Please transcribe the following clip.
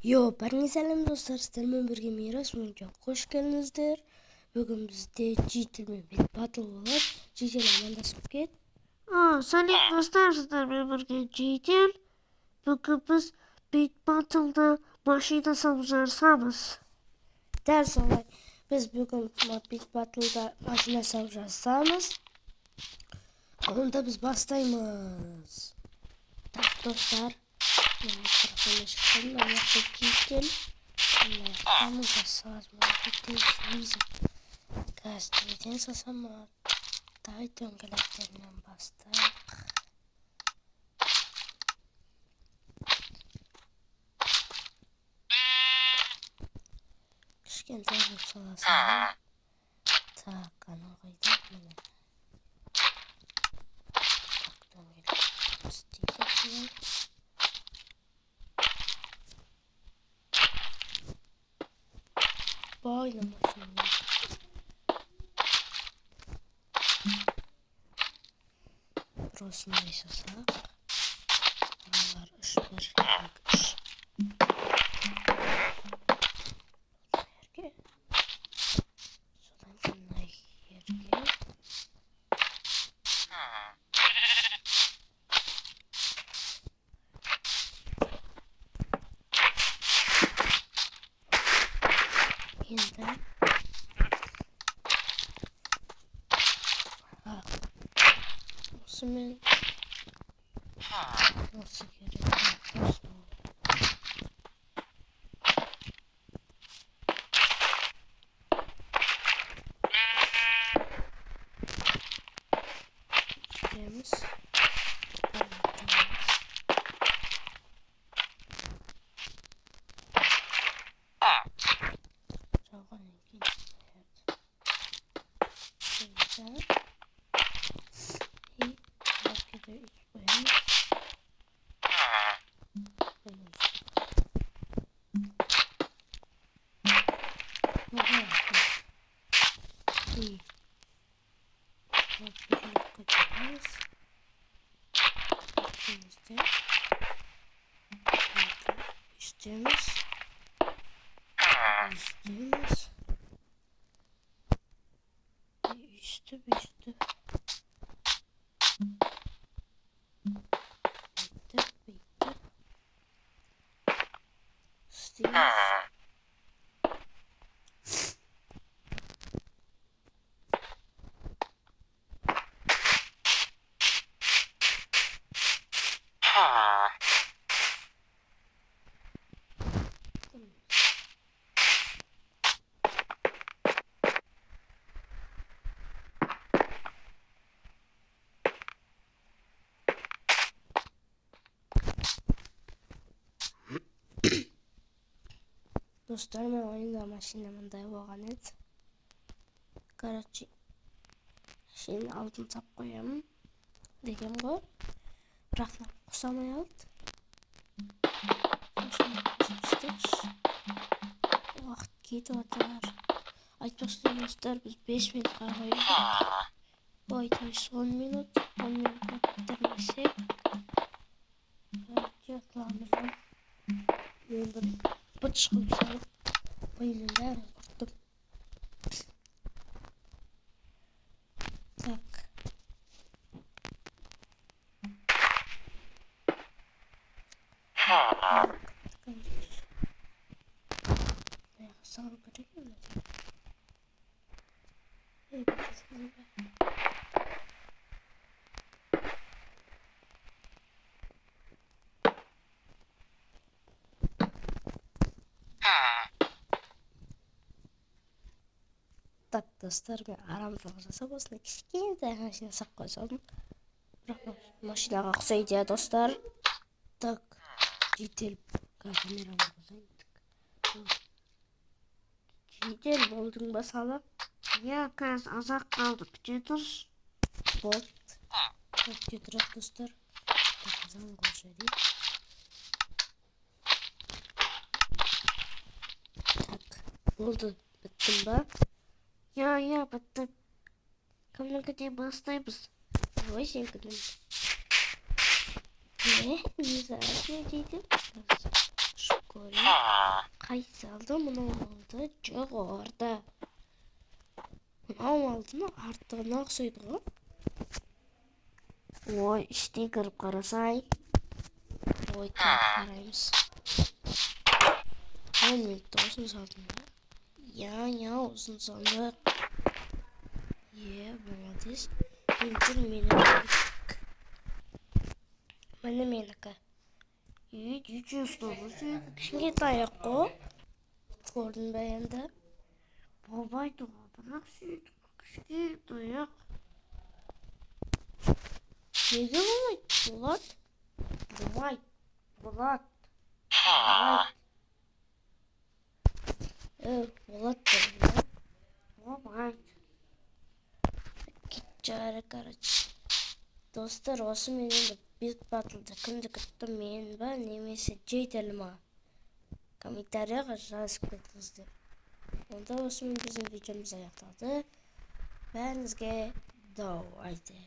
Barыңыз сәлем достар, сіздермен бірге Мирас Мунчан. Қош келдіңіздер. Бүгін бізде G-Till мен Bit Battle болады. G-Till амандасып кет. Сәлем достар, сіздермен бірге G-Till. Бүгін біз Bit Battle'да машина салып жарысамыз. Дәл солай. Біз бүгін Bit Battle'да машина салып жарысамыз. Онда біз бастаймыз. Так, достар. Мен микрофонға шықтым. Мына G-Till. Мына жасамыз. Қазір неден салсам тай дөңгелектерінен бастайық. Кішкентай болып саласың. Так, анау қайда? Міне. Так, дөңгелек істейді солай. Bayla машина. Burasını yaşasak. Buralar 3, 1, 2, 3. Yerge. Sodan yanına yerge. Yeniden. Osman. Nasıl gerekiyor? İşlerimiz. İşte. Bitti. Dostlar, men oyunda mashinamda bo'lgan edi. Короче, mashina oldin tap qo'yaman degango. Biroq xusamay oldi. Vaqt ketyapti. Aytmoqchi do'stlar, biz 5 minutga qo'ydik. Bu aytmish 10 minut. 10 minutga bitirmasak. Yotamiz. Men bir bıçak salıp oyunlar kurtum. Tak. Sağ bırakayım da. Так, достар, мен арамдылық жасап осындай кішкентай машина сап қойсам. Бірақ машинаға ұқсайды, достар. Так, G-Till камерамды қойсайдық. G-Till болдың ба салып? Қазір азақ қалды, күте тұрш. Болды. Так, күте тұрық, достар. Так, заң қойшы дейік. Так, болды, біттім ба? Bitti. Kamera бастаймыз. Ой, сен кімдің? Не? Не знаю, что я в школе. Қайсы алды, мынау алды, жоқ орда. Мынау алдыны артығына ұқсайды ғой. Ой, іште кіріп қарасай. Ой, кіріп қараймыз. Мен ұзын салдым ба? Я, ұзын салдық. Молодец. Енді менікі. Міне менікі. Үйде ұстауыз еді. Кішінге таяқ қой. Көрдің бе енді? Бабайды ғой, бірақ сөйтіп күшке таяқ. Неге болмайды? Болмайды. Болады. Болады. Болмайды. Жары, короче. Достар, осы мен енді бет батылды кімді күтті, мен ба, немесе жейтел ма? Комментарияға жазып кетіңіздер. Онда осы мен біздің видеомыз аяқталды. Бәріңізге давайте.